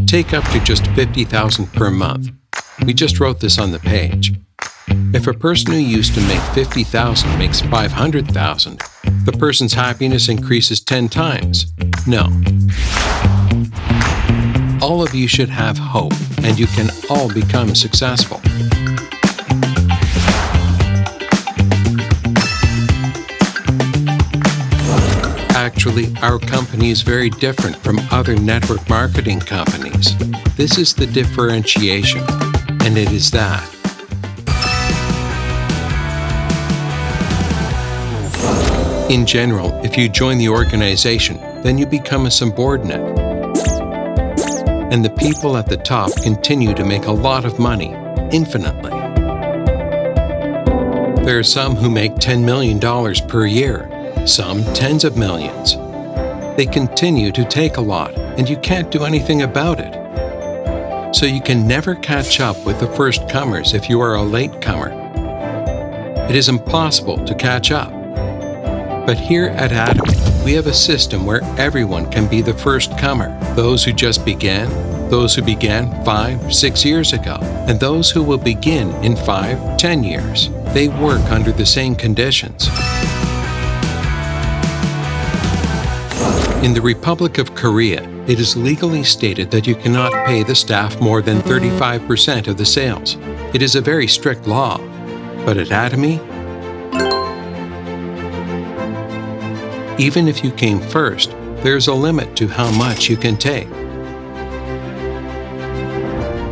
Take up to just $50,000 per month. We just wrote this on the page. If a person who used to make $50,000 makes $500,000, the person's happiness increases 10 times. No. All of you should have hope, and you can all become successful. Actually, our company is very different from other network marketing companies. This is the differentiation, and it is that in general, if you join the organization, then you become a subordinate. And the people at the top continue to make a lot of money, infinitely. There are some who make $10 million per year, some tens of millions. They continue to take a lot, and you can't do anything about it. So you can never catch up with the first comers if you are a late comer. It is impossible to catch up. But here at Atomy, we have a system where everyone can be the first comer. Those who just began, those who began 5, 6 years ago, and those who will begin in 5, 10 years. They work under the same conditions. In the Republic of Korea, it is legally stated that you cannot pay the staff more than 35% of the sales. It is a very strict law. But at Atomy, even if you came first, there's a limit to how much you can take.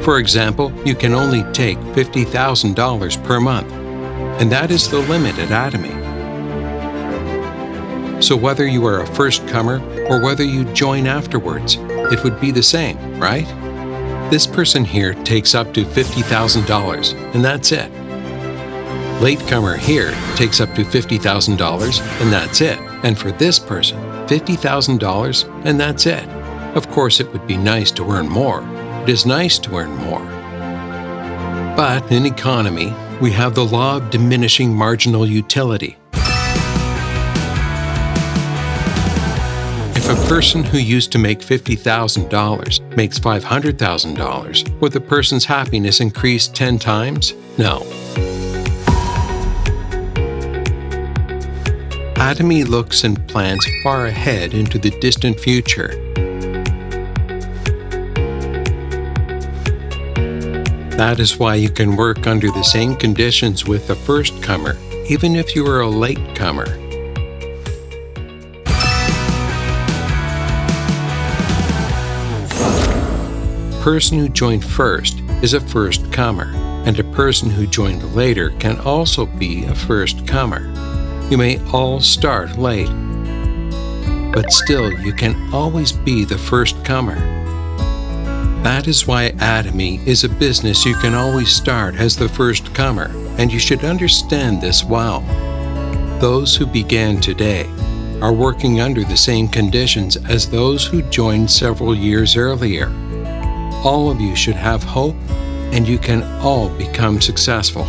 For example, you can only take $50,000 per month, and that is the limit at Atomy. So whether you are a first comer or whether you join afterwards, it would be the same, right? This person here takes up to $50,000, and that's it. Latecomer here takes up to $50,000, and that's it. And for this person, $50,000, and that's it. Of course, it would be nice to earn more. It is nice to earn more. But in economy, we have the law of diminishing marginal utility. If a person who used to make $50,000 makes $500,000, would the person's happiness increase 10 times? No. Atomy looks and plans far ahead into the distant future. That is why you can work under the same conditions with the first comer, even if you are a late comer. A person who joined first is a first comer, and a person who joined later can also be a first comer. You may all start late, but still you can always be the first comer. That is why Atomy is a business you can always start as the first comer, and you should understand this well. Those who began today are working under the same conditions as those who joined several years earlier. All of you should have hope, and you can all become successful.